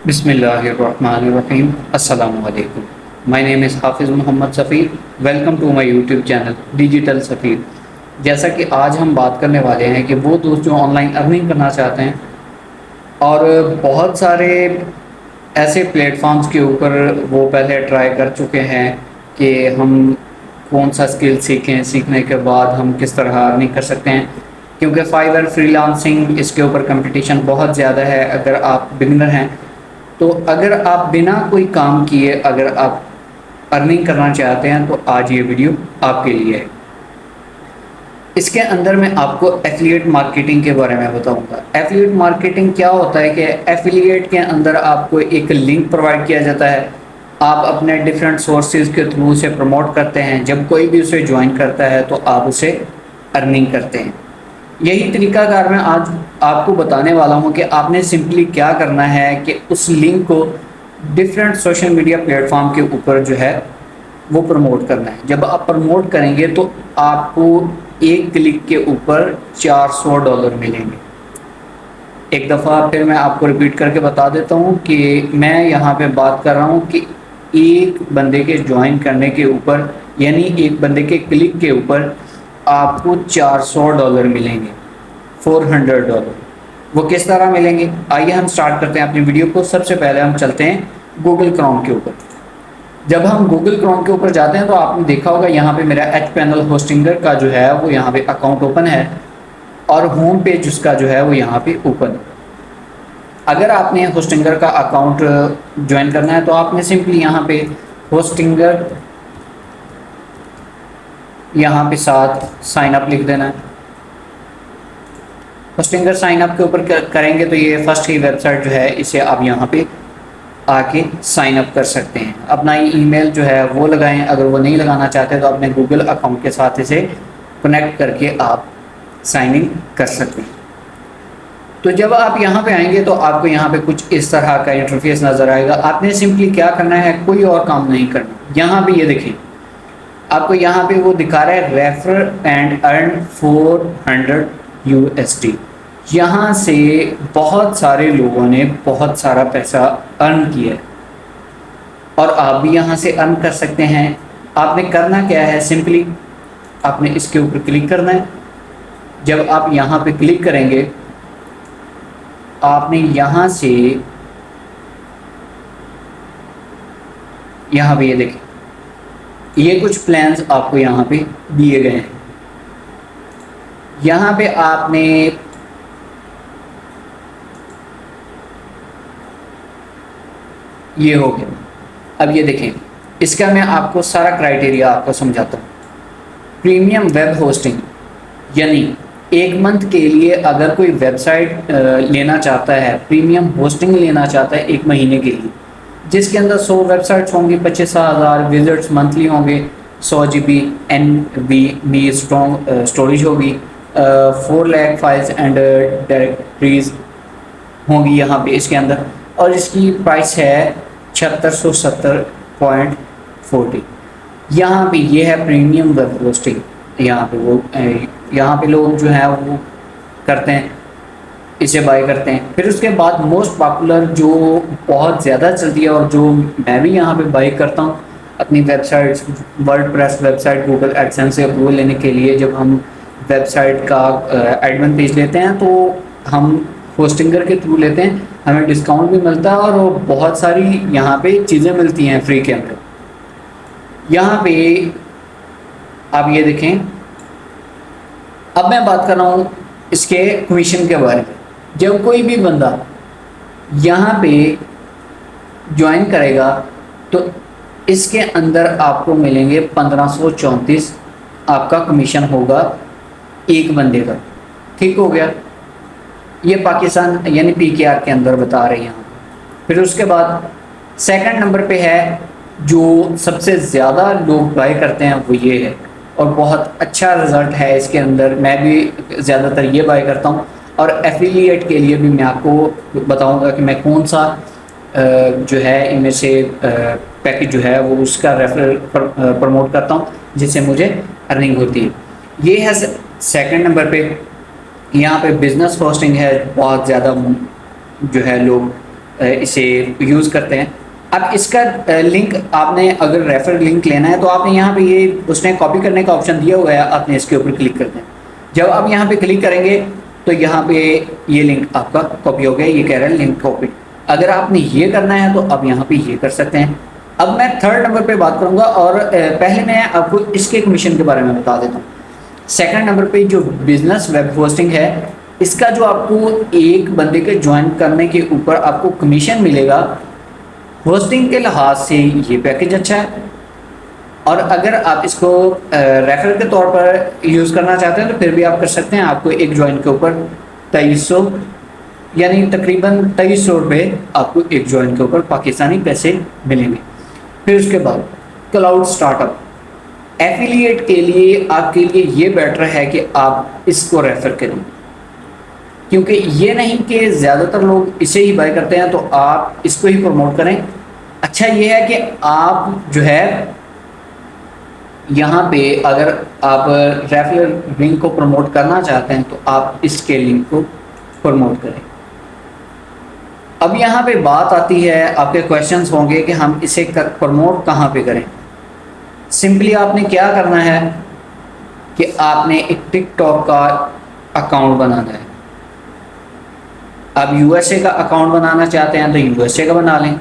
बिस्मिल्लाहिर्रहमानिर्रहीम। अस्सलामु अलैकुम। My name is Hafiz Mohammad Safir. Welcome to my YouTube channel digital Safir. जैसा कि आज हम बात करने वाले हैं कि वो दोस्त जो ऑनलाइन अर्निंग करना चाहते हैं और बहुत सारे ऐसे प्लेटफॉर्म्स के ऊपर वो पहले ट्राई कर चुके हैं कि हम कौन सा स्किल सीखें, सीखने के बाद हम किस तरह अर्निंग कर सकते हैं, क्योंकि फाइवर फ्रीलांसिंग इसके ऊपर कंपटीशन बहुत ज़्यादा है। अगर आप बिगिनर हैं तो अगर आप बिना कोई काम किए अगर आप अर्निंग करना चाहते हैं तो आज ये वीडियो आपके लिए है। इसके अंदर मैं आपको एफिलिएट मार्केटिंग के बारे में बताऊंगा। एफिलिएट मार्केटिंग क्या होता है कि एफिलिएट के अंदर आपको एक लिंक प्रोवाइड किया जाता है, आप अपने डिफरेंट सोर्सेज के थ्रू उसे प्रमोट करते हैं। जब कोई भी उसे ज्वाइन करता है तो आप उसे अर्निंग करते हैं। यही तरीकाकार मैं आज आपको बताने वाला हूं कि आपने सिंपली क्या करना है कि उस लिंक को डिफरेंट सोशल मीडिया प्लेटफॉर्म के ऊपर जो है वो प्रमोट करना है। जब आप प्रमोट करेंगे तो आपको एक क्लिक के ऊपर $400 मिलेंगे। एक दफ़ा फिर मैं आपको रिपीट करके बता देता हूं कि मैं यहाँ पे बात कर रहा हूं कि एक बंदे के ज्वाइन करने के ऊपर, यानी एक बंदे के क्लिक के ऊपर आपको $400 मिलेंगे, $400। वो किस तरह मिलेंगे, आइए हम स्टार्ट करते हैं अपनी वीडियो को। सबसे पहले हम चलते हैं गूगल क्रोम के ऊपर। जब हम गूगल क्रोम के ऊपर जाते हैं तो आपने देखा होगा यहाँ पे मेरा एच पैनल होस्टिंगर का जो है वो यहाँ पे अकाउंट ओपन है और होम पेज उसका जो है वो यहाँ पे ओपन है। अगर आपने होस्टिंगर का अकाउंट ज्वाइन करना है तो आपने सिंपली यहाँ पे होस्टिंगर यहाँ पे साथ साइन अप लिख देना है। होस्टिंगर साइन अप के ऊपर करेंगे तो ये फर्स्ट ही वेबसाइट जो है इसे आप यहाँ पे आके साइन अप कर सकते हैं। अपना ईमेल जो है वो लगाएं। अगर वो नहीं लगाना चाहते तो अपने गूगल अकाउंट के साथ इसे कनेक्ट करके आप साइन इन कर सकते हैं। तो जब आप यहाँ पे आएंगे तो आपको यहाँ पे कुछ इस तरह का इंटरफेस नज़र आएगा। आपने सिंपली क्या करना है, कोई और काम नहीं करना। यहाँ पे ये देखिए आपको यहाँ पे वो दिखा रहा है रेफर एंड अर्न $400। यहाँ से बहुत सारे लोगों ने बहुत सारा पैसा अर्न किया है और आप भी यहाँ से अर्न कर सकते हैं। आपने करना क्या है, सिंपली आपने इसके ऊपर क्लिक करना है। जब आप यहाँ पे क्लिक करेंगे आपने यहाँ से यहाँ पे ये देखें, ये कुछ प्लान्स आपको यहाँ पे दिए गए हैं। यहाँ पे आपने ये हो गया। अब ये देखें, इसका मैं आपको सारा क्राइटेरिया आपको समझाता हूँ। प्रीमियम वेब होस्टिंग, यानी एक मंथ के लिए अगर कोई वेबसाइट लेना चाहता है, प्रीमियम होस्टिंग लेना चाहता है एक महीने के लिए, जिसके अंदर 100 वेबसाइट्स होंगी, 25,000 विजिट्स मंथली होंगे, 100 GB NVMe स्टोरेज होगी, 4 लाख फाइल्स एंड डायरेक्टरीज होंगी यहाँ पे इसके अंदर, और इसकी प्राइस है 7670.40। यहाँ पे ये है प्रीमियम वेब होस्टिंग। यहाँ पे लोग जो है वो करते हैं, इसे बाय करते हैं। फिर उसके बाद मोस्ट पॉपुलर जो बहुत ज़्यादा चलती है और जो मैं भी यहाँ पे बाय करता हूँ अपनी website, WordPress website Google AdSense से अप्रूवल लेने के लिए। जब हम वेबसाइट का एडमिन पेज लेते हैं तो हम होस्टिंगर के थ्रू लेते हैं, हमें डिस्काउंट भी मिलता है और बहुत सारी यहाँ पे चीज़ें मिलती हैं फ्री के अंदर। यहाँ पे आप ये देखें, अब मैं बात कर रहा हूँ इसके कमीशन के बारे में। जब कोई भी बंदा यहाँ पे ज्वाइन करेगा तो इसके अंदर आपको मिलेंगे 1534 आपका कमीशन होगा एक बंदे का। ठीक हो गया, ये पाकिस्तान यानी PKR के अंदर बता रहे हैं। फिर उसके बाद सेकंड नंबर पे है जो सबसे ज़्यादा लोग बाय करते हैं वो ये है, और बहुत अच्छा रिज़ल्ट है इसके अंदर। मैं भी ज़्यादातर ये बाय करता हूँ और एफिलिएट के लिए भी मैं आपको बताऊँगा कि मैं कौन सा जो है इनमें से पैकेज जो है वो उसका रेफरल प्रमोट करता हूँ जिससे मुझे अर्निंग होती है। ये है सेकंड नंबर पे। यहाँ पे बिज़नेस होस्टिंग है, बहुत ज़्यादा जो है लोग इसे यूज़ करते हैं। अब इसका लिंक आपने अगर रेफर लिंक लेना है तो आपने यहाँ पे ये उसने कॉपी करने का ऑप्शन दिया हुआ है, आपने इसके ऊपर क्लिक करते हैं। जब आप यहाँ पे क्लिक करेंगे तो यहाँ पे ये लिंक आपका कॉपी हो गया, ये कह रहा है लिंक कॉपी। अगर आपने ये करना है तो अब यहाँ पे ये कर सकते हैं। अब मैं थर्ड नंबर पे बात करूँगा और पहले मैं आपको इसके कमीशन के बारे में बता देता हूँ। सेकंड नंबर पे जो बिजनेस वेब होस्टिंग है, इसका जो आपको एक बंदे के ज्वाइन करने के ऊपर आपको कमीशन मिलेगा, होस्टिंग के लिहाज से ये पैकेज अच्छा है। और अगर आप इसको रेफर के तौर पर यूज़ करना चाहते हैं तो फिर भी आप कर सकते हैं। आपको एक ज्वाइन के ऊपर 2300 यानी तकरीबन 2300 रुपये आपको एक ज्वाइन के ऊपर पाकिस्तानी पैसे मिलेंगे। फिर उसके बाद क्लाउड स्टार्टअप एफिलिएट के लिए आपके लिए ये बेटर है कि आप इसको रेफ़र करें, क्योंकि ये नहीं कि ज़्यादातर लोग इसे ही बाय करते हैं, तो आप इसको ही प्रमोट करें। अच्छा ये है कि आप जो है यहाँ पे अगर आप रेफरल लिंक को प्रमोट करना चाहते हैं तो आप इसके लिंक को प्रमोट करें। अब यहाँ पे बात आती है, आपके क्वेश्चंस होंगे कि हम इसे प्रमोट कहाँ पे करें। सिंपली आपने क्या करना है कि आपने एक टिकटॉक का अकाउंट बनाना है। आप यूएसए का अकाउंट बनाना चाहते हैं तो यूएसए का बना लें।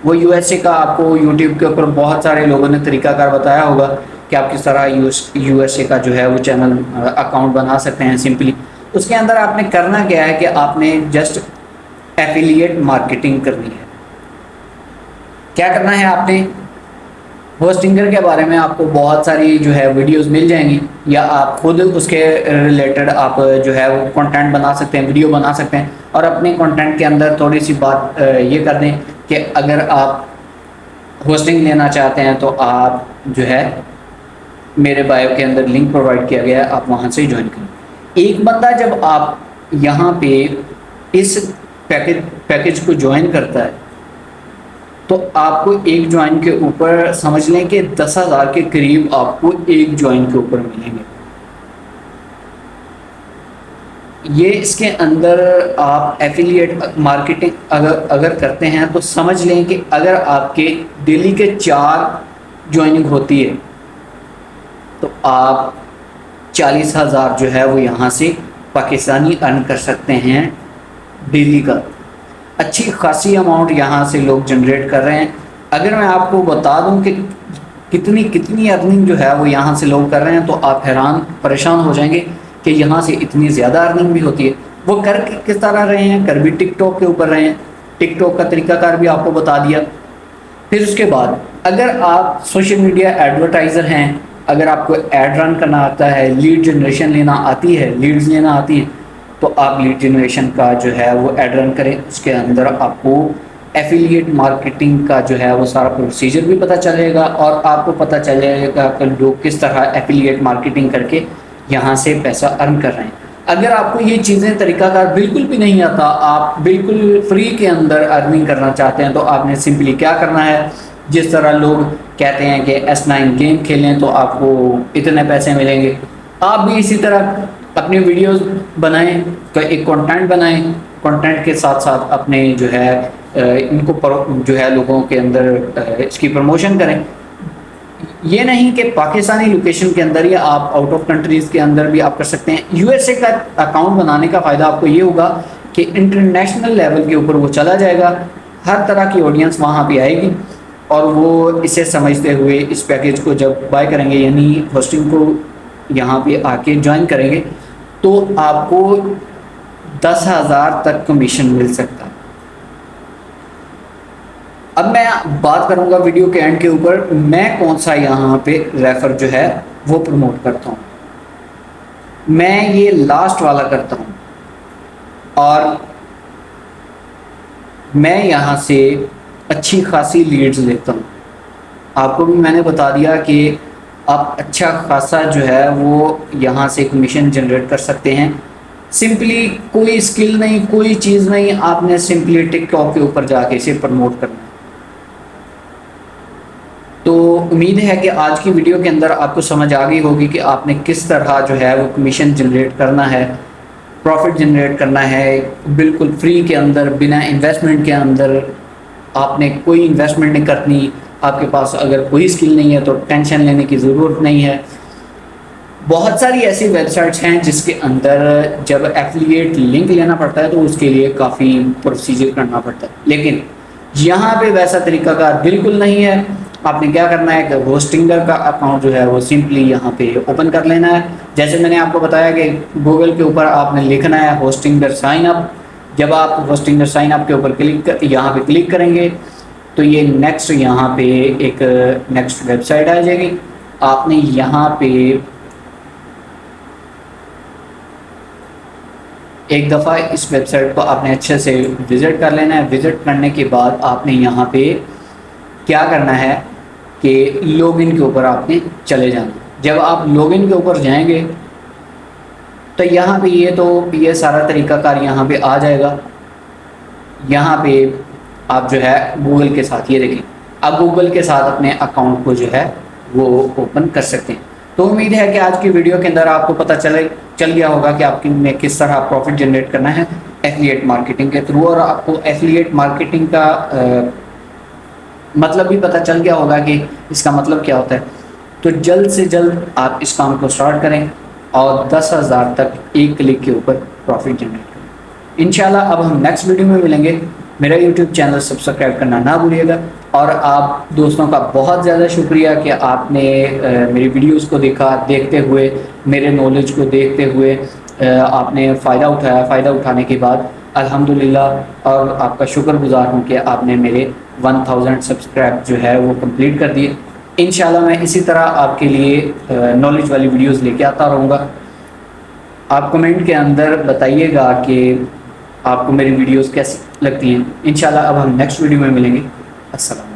वो यूएसए का आपको यूट्यूब के ऊपर बहुत सारे लोगों ने तरीकाकार बताया होगा कि आप किस तरह यूएसए का जो है वो चैनल अकाउंट बना सकते हैं सिंपली। उसके अंदर आपने करना क्या है कि आपने जस्ट एफिलिएट मार्केटिंग करनी है। क्या करना है आपने, होस्टिंगर के बारे में आपको बहुत सारी जो है वीडियोस मिल जाएंगी, या आप खुद उसके रिलेटेड आप जो है वो कंटेंट बना सकते हैं, वीडियो बना सकते हैं। और अपने कंटेंट के अंदर थोड़ी सी बात ये कर दें कि अगर आप होस्टिंग लेना चाहते हैं तो आप जो है मेरे बायो के अंदर लिंक प्रोवाइड किया गया है, आप वहाँ से ज्वाइन करें। एक बंदा जब आप यहाँ पे इस पैकेज को ज्वाइन करता है तो आपको एक ज्वाइन के ऊपर समझ लें कि 10,000 के करीब आपको एक ज्वाइन के ऊपर मिलेंगे। ये इसके अंदर आप एफिलिएट मार्केटिंग अगर करते हैं तो समझ लें कि अगर आपके डेली के 4 ज्वाइनिंग होती है तो आप 40,000 जो है वो यहाँ से पाकिस्तानी अर्न कर सकते हैं डेली का। अच्छी खासी अमाउंट यहाँ से लोग जनरेट कर रहे हैं। अगर मैं आपको बता दूं कि कितनी अर्निंग जो है वो यहाँ से लोग कर रहे हैं तो आप हैरान परेशान हो जाएंगे कि यहाँ से इतनी ज़्यादा अर्निंग भी होती है। वो कर किस तरह रहे हैं, कर भी टिकटॉक के ऊपर रहे हैं। टिकटॉक का तरीकाकार भी आपको बता दिया। फिर उसके बाद अगर आप सोशल मीडिया एडवर्टाइज़र हैं, अगर आपको एड रन करना आता है, लीड जनरेशन लेना आती है, लीड्स लेना आती है, तो आप लीड जनरेशन का जो है वो एड रन करें। उसके अंदर आपको एफिलिएट मार्केटिंग का जो है वो सारा प्रोसीजर भी पता चलेगा और आपको पता चलेगा कि लोग किस तरह एफिलिएट मार्केटिंग करके यहाँ से पैसा अर्न कर रहे हैं। अगर आपको ये चीज़ें तरीकाकार बिल्कुल भी नहीं आता, आप बिल्कुल फ्री के अंदर अर्निंग करना चाहते हैं, तो आपने सिंपली क्या करना है, जिस तरह लोग कहते हैं कि S9 गेम खेलें तो आपको इतने पैसे मिलेंगे, आप भी इसी तरह अपनी वीडियोस बनाएं, तो एक कंटेंट बनाएं, कंटेंट के साथ साथ अपने जो है इनको जो है लोगों के अंदर इसकी प्रमोशन करें। ये नहीं कि पाकिस्तानी लोकेशन के अंदर या आप आउट ऑफ कंट्रीज़ के अंदर भी आप कर सकते हैं। यूएसए का अकाउंट बनाने का फ़ायदा आपको ये होगा कि इंटरनेशनल लेवल के ऊपर वो चला जाएगा, हर तरह की ऑडियंस वहाँ पे आएगी और वो इसे समझते हुए इस पैकेज को जब बाय करेंगे, यानी होस्टिंग को यहाँ पे आके ज्वाइन करेंगे, तो आपको 10,000 तक कमीशन मिल सकता है। अब मैं बात करूंगा वीडियो के एंड के ऊपर मैं कौन सा यहाँ पे रेफर जो है वो प्रमोट करता हूँ। मैं ये लास्ट वाला करता हूँ और मैं यहाँ से अच्छी खासी लीड्स लेता हूँ। आपको भी मैंने बता दिया कि आप अच्छा खासा जो है वो यहाँ से कमीशन जनरेट कर सकते हैं। सिंपली कोई स्किल नहीं, कोई चीज़ नहीं, आपने सिंपली टिकटॉक के ऊपर जाके इसे प्रमोट करना है। तो उम्मीद है कि आज की वीडियो के अंदर आपको समझ आ गई होगी कि आपने किस तरह जो है वो कमीशन जनरेट करना है प्रॉफिट जनरेट करना है बिल्कुल फ्री के अंदर, बिना इन्वेस्टमेंट के अंदर, आपने कोई इन्वेस्टमेंट नहीं करनी, आपके पास अगर कोई स्किल नहीं है तो टेंशन लेने की ज़रूरत नहीं है। बहुत सारी ऐसी वेबसाइट्स हैं जिसके अंदर जब एफिलिएट लिंक लेना पड़ता है तो उसके लिए काफ़ी प्रोसीजर करना पड़ता है, लेकिन यहाँ पे वैसा तरीकाकार बिल्कुल नहीं है। आपने क्या करना है कि होस्टिंगर का अकाउंट जो है वो सिंपली यहाँ पे ओपन कर लेना है। जैसे मैंने आपको बताया कि गूगल के ऊपर आपने लिखना है होस्टिंगर साइन अप। जब आप होस्टिंगर साइन अप के ऊपर यहाँ पे क्लिक करेंगे तो ये नेक्स्ट यहाँ पे एक नेक्स्ट वेबसाइट आ जाएगी। आपने यहाँ पे एक दफ़ा इस वेबसाइट को आपने अच्छे से विज़िट कर लेना है। विज़िट करने के बाद आपने यहाँ पे क्या करना है कि लॉगिन के ऊपर आपने चले जाना। जब आप लॉगिन के ऊपर जाएंगे तो यहाँ पे ये सारा तरीकाकार यहाँ पे आ जाएगा। यहाँ पे आप जो है गूगल के साथ, ये देखिए, आप गूगल के साथ अपने अकाउंट को जो है वो ओपन कर सकते हैं। तो उम्मीद है कि आज की वीडियो के अंदर आपको पता चल गया होगा कि आपकी में किस तरह प्रॉफिट जनरेट करना है एफिलिएट मार्केटिंग के थ्रू, और आपको एफिलिएट मार्केटिंग का मतलब भी पता चल गया होगा कि इसका मतलब क्या होता है। तो जल्द से जल्द आप इस काम को स्टार्ट करें और 10,000 तक एक क्लिक के ऊपर प्रॉफिट जनरेट करें इंशाल्लाह। अब हम नेक्स्ट वीडियो में मिलेंगे। मेरा यूट्यूब चैनल सब्सक्राइब करना ना भूलिएगा, और आप दोस्तों का बहुत ज़्यादा शुक्रिया कि आपने मेरी वीडियोस को देखते हुए, मेरे नॉलेज को देखते हुए आपने फ़ायदा उठाया। फ़ायदा उठाने के बाद अल्हम्दुलिल्लाह और आपका शुक्रगुजार हूँ कि आपने मेरे 1000 सब्सक्राइब जो है वो कंप्लीट कर दिए। इंशाल्लाह मैं इसी तरह आपके लिए नॉलेज वाली वीडियोस लेके आता रहूँगा। आप कमेंट के अंदर बताइएगा कि आपको मेरी वीडियोस कैसी लगती हैं। इंशाल्लाह अब हम नेक्स्ट वीडियो में मिलेंगे। अस्सलाम।